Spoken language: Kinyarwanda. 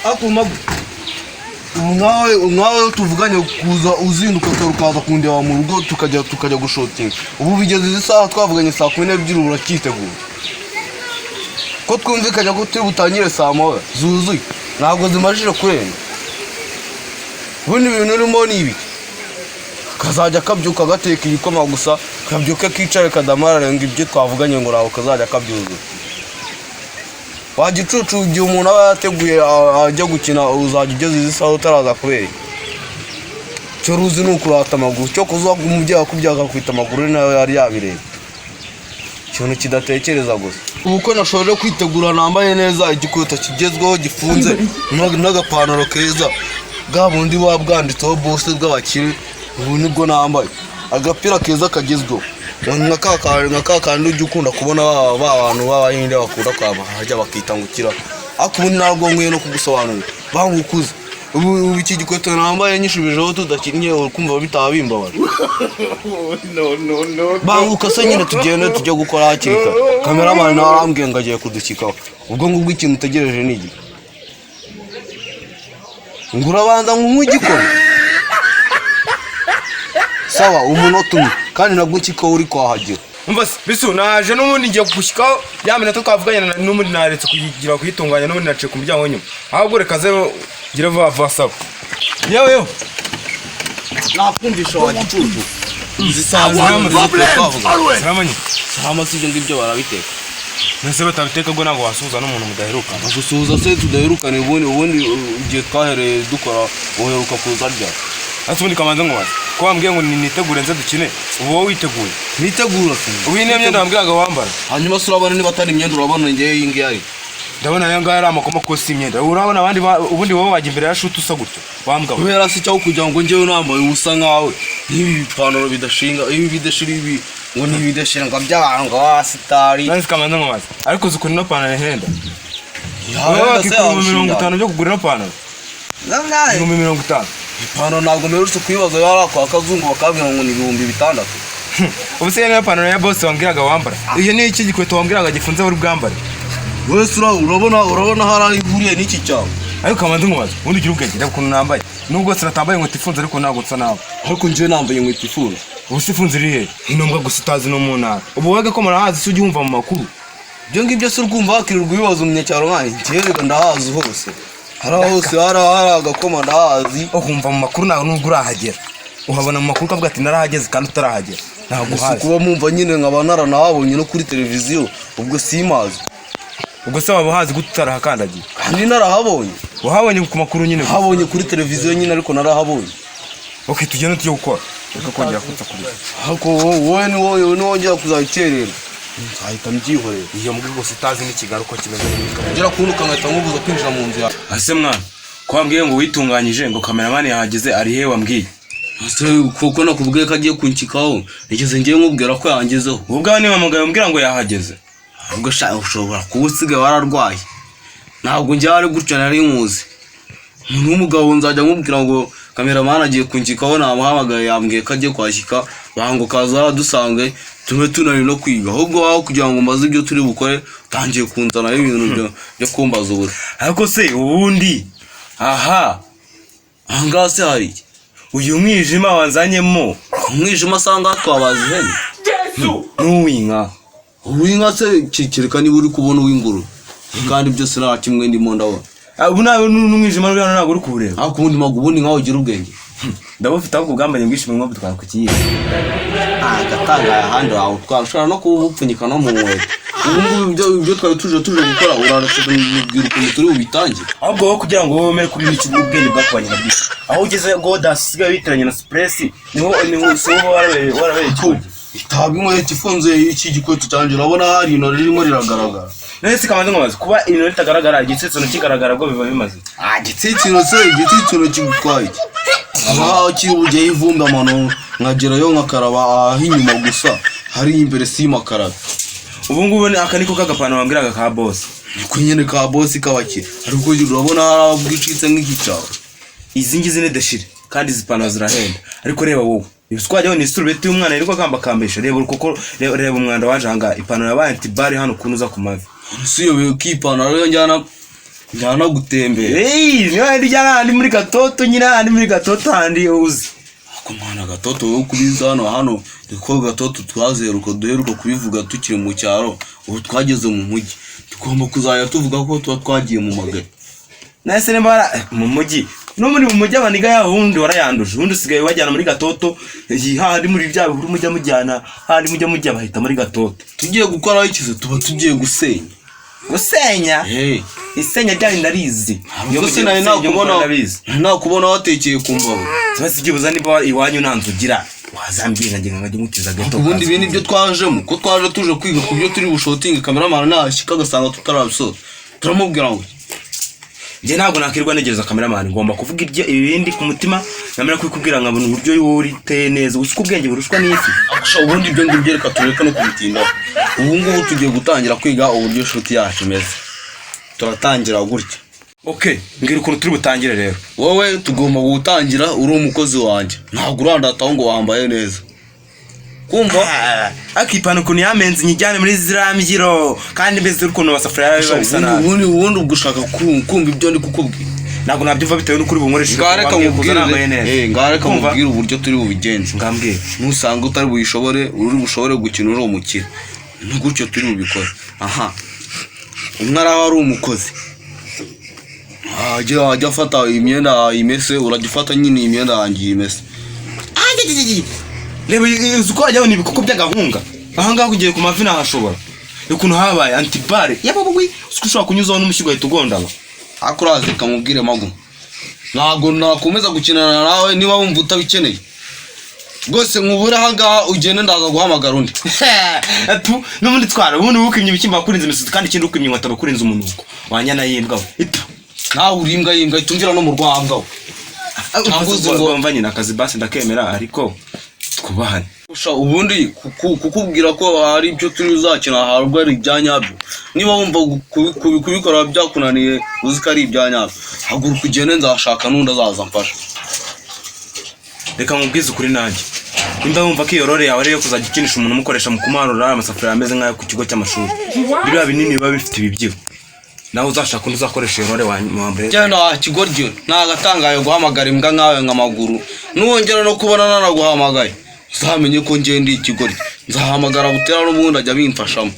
akuma nawe tuvuganye kuza uzinduka ukaza kundeba mu rugo tukajya gushotinga ubu bigeze isaha twavuganye saa 12 urakitegura ko twumvikanye ko turi butangire saa 9 zuzuye ntabwo zimajije kurenga ubundi ibintu urimo ni ibi kazajya kabyuka gateka igikoma gusa kabyuka kicare kadamarare ngo ibyo twavuganye ngo raho kazajya kabyuzuye wagicucu igihe umuntu aba yateguye ajya gukina uzajya ugeze isaha utaraza kubera cyo ruzi nukurata amaguru cyo kuzuba umubyeyi akubyaga kwita amaguru nayo yari yabireba ikintu kidatekereza gusa ubu ko nashoje kwitegura nambaye neza igikweto kigezweho gifunze n'agapantaro keza bwa bundi bwanditseho boss bw'abakire ubu nibwo nambaye agapira keza kagezweho nka kandi ujya ukunda kubona abantu b'abahinde bakunda kwaba hajya bakitangukira ariko ubu ntabwo nkwiye no kugusobanurira bangukuze ubu iki gikweto nambaye nyishubijeho tudakinnye ukumva bitaba bimbabara banguka se nyine tugende tujya gukora hakiri kare kameramani nawe arambwiye ngo agiye kudukikaho ubwo ngubwo ikintu utegereje ni iki ngo urabanza nk'umugikora sawa umunota umwe kandi nabwo kiko uri kwahagera umva bisu naje n'ubundi ngiye kugushikaho yamene tukavuganye n'ubundi naretse kugira kwitunganya n'ubundi naciye ku muryango nyuma ahubwo reka zero gira va saba yewe nakumvisha wagicucu zisamanye sama sije ngibyo barabiteka nese batabiteka ngo nago wasuza n'umuntu mudaheruka gusuza se tudaherukane ubundi ugiye twahereye dukora uheruka kuza rya atubundi kamanze ngo wazi ko wambwiye ngo nitegure nze dukine ubu wowe witeguye nitegura ubu ni imyenda wambwiraga wambara hanyuma surabana niba atari imyenda urabona ngiye yingi yari ndabona yanga yari amakoma ko si imyenda urabona abandi ubundi wowe wajya imbere ya shoot usa gutyo wambwa kubera se cyo kugira ngo ngewe nambaye ubusa nkawe nibi bipantaro bidashinga ibi bidashira ibi ngo nibidashinga by'abantu wasitari nzi kamanze ngo wazi ariko zukuri no pantaro henda yawe se 50 byo kugura no pantaro nangaye 50 ipantaro ntabwo mperutse kwibaza yari kwa kazungu bakabwira ngo ni 6,000 ubu se niyo pantaro ya boss wambwiraga wambara iyo ni iki gikweto wambwiraga gifunze buri bwambare wese urabona hari ihuriye n'iki cyawe ariko kamanze ngo wazi ubundi ugira ubwenge ndakuntu nambaye nubwo sinatambaye inkweto ifunze ariko ntabwo nsa nawe ariko nje nambaye inkweto ifunze ubu se ifunze iri he inombwa gusa utazi no mu ntara ubu wege ko murahazi se ujya wumva mu makuru ibyo ngibyo se urwumva hakirirwa ibibazo umunyacyaro nkaye ngerega ndahazi hose hari agakoma ndahazi ukumva mu makuru nawe nubwo urahagera uhabona mu makuru ukavuga ati narahageze kandi utarahagera ntabwo uhazi kuba mumva nyine nkaba naranahabonye no kuri televiziyo ubwo simazi ubwo se waba uhazi gute utarahakandagiye kandi narahabonye wahabonye ku makuru nyine habonye kuri televiziyo nyine ariko narahabonye okay tugende tujye gukora reka kongera kutsa kuri ariko wowe ni wongera kuzayicerera nzahita mbyihorera iyo mbwi rwose utazi n'ikigaruko kimeze neza ugera kuntuka nkahita nkubuza kwinjira mu nzu yawe ase mwana ko wambwiye ngo witunganyije ngo kameramani yahageze ari he wambwiye kuko nakubwiye ko agiye kunkikaho nigeze ngiye nkubwira ko yangezeho ubwo niba mugaye umbwira ngo yahageze ubwo ushobora kuba usigaye wararwaye ntabwo njya ari gutyo nari nkuzi umuntu w'umugabo nzajya nkubwira ngo kameramani agiye kunkikaho namuhamagaye yambwiye ko agiye kwashyika bango kaza dusange tume tunari no kwiga ahubwo waho kugira ngo mbaze ibyo turi bukore utangiye kunzanaho ibintu byo kumbaza ubure ariko se ubundi ahangaha se hari iki uyu mwijima wanzanyemo umwijima asanga twabaza ihene n'uwinka uwinka se kereka niba uri kubona uw'inguru kandi byose nta kimwe ndimo ndabona ubu nawe n'umwijima n'uriya ntabwo uri kuwureba ariko ubundi ubundi nkaho ugira ubwenge ndabufite ahubwo ubwambanye bwishimwe nko butwara ku kiyihe agatangaye ahandi wawe twashobora no kubupfunyika no mu nkweto ubu ibyo twari tuje gukora urarashaka mubwira ukuntu turi bubitangire ahubwo wowe kugira ngo wowe umere kuri iki ubwenge bwakubanye na bwinshi aho ugeze ngo dasigaye bitiranye na supuresi niho usoba warabereye ikibuga itabi inkweto ifunze iki gikweto cyanjye urabona hari ino ririmo riragaragara nese kamanze nkomaze kuba ino ritagaragara igitsitsino kigaragara ngo biva bimaze igitsitsino kigutwaye aho kibujye ivumba amano nkagerayo nkakaraba aho inyuma gusa hari imbere simakarabe ubu ngubu aka niko kagapana wambwiraga ka boss niko nyene ka boss kabakira ariko urabona harabwicitse nk'igicaho izi ngizi ne dashire kandi zipana zirahenda ariko reba wowe ibiswajyaho ni surubeti y'umwana ariko kamba kambesha reba uko reba umwanda waje hanga ipantaro yabaye antibari hano kunuza ku mavi siyo kipana rero njyana njyana gutembera. niyo handi ujyana handi muri Gatoto nyine handi muri Gatoto handi uzi. Ako mwana Gatoto wowe kubiza hano niko Gatoto twazeruka duheruka kubivuga tukiri mu cyaro ubu twageze mu mujyi tugomba kuzajya tuvuga ko twagiye mu magari. Nase nembara mu mujyi no muri mu mujyi abaniga yahundi warayanduje undi usigaye wajyana muri Gatoto handi muri bya bihuru mujya mujyana handi mujya bahita muri Gatoto. Tugiye gukora ikize tuba tugiye gusenya. Isenya ryari ndarizi. Yo se nari nakubona watekeye kumbaho. Tubasigiye buzani ba iwanyu nanzugira. Wazambira nge ngajye mutiza Gatoto. Ubundi ibintu byo twajemo ko twaje tuje kwiga ku byo turi bushotinga cameraman nashika gasanga tutarabisora. Turamubwira ngo nge ntabwo nakirwa negereza cameraman ngomba kuvuga ibindi ku mutima namera kwikubwira nkabona uburyo yuri te neza usuka ubwenge burushwa n'iki. Akusha ubundi ibyo ngibyo reka tureka no kubitinda. Ubu ngubu tugiye gutangira kwiga uburyo shoti yacu imeze. Turatangira gutya. Okay, ngira ukuntu turi butangire rero. Wowe tugomba gutangira uri umukozi wanjye. Ntabwo urandataho ngo wambaye neza. Kumva akipana ukuntu yamenze nyijyane muri zirambyiro kandi mbeze ukuntu basafuriya babisana. Ubundi ugushaka kumva ibyo ndi kukubwira. Ntabwo nabyumva bitewe n'ukuri bunkoresha. Ngareka mubwire. Ngareka mubwire uburyo turi bubigenze. Ngambwire. Nusanga utari buyishobore uri bushobore gukina uri umukire. N'ugutyo turi bubikora. Aha. Umwara wari umukozi. Ajya afata imyenda imese uragifata nyine imyenda yangiye imese. Lebo uko ajyaho nibikuko by'agahunga. Aha ngaho ugiye ku mavi nahashobora. Ukuntu habaye antibare. Yababugwi ushobora kunyuzaho n'umushigo ahita ugondaba. Akuraze kamubwire magu. Ntabwo nakomeza gukinana nawe niba wumva utabikeneye. Gose nkubura hanga ugende ndaza guhamagara undi. Atu n'ubundi twara ubundi ukimye ibikimba kurinze imisozi kandi ikindi ukimye wataba kurinze umunuko. Wanyana yimbwa. Nawe urimbwa itumvira no mu rwambwa. Ntavuze ngo mvanye nakazi basi ndakemera ariko twubahane. Usha ubundi kukubwira ko hari ibyo turi uzakina harubwo ari ibyanyabyo. Niba wumva kubikora byakunaniye uzi ko ari ibyanyabyo. Haguruka ugende nzashaka nundi azaza mfasha. Reka mubwize ukuri nanjye. Imba wumva ko yorore yawe rero kuzajya ukinisha umuntu umukoresha mu kumarura amasafuriya ameze nk'ayo ku kigo cy'amashuri. Biriya binini biba bifite ibibyiho. Nawe uzashaka undi uzakoresha yorore wambaye. Cyane kigoryo nagatangaye guhamagara imbwa nkawe nkamaguru. Nuwongera no kubona nanaguhamagaye. Uzamenye ko ngiye ndi ikigoryo. Nzahamagara butera n'ubundi ajya bimfashamo.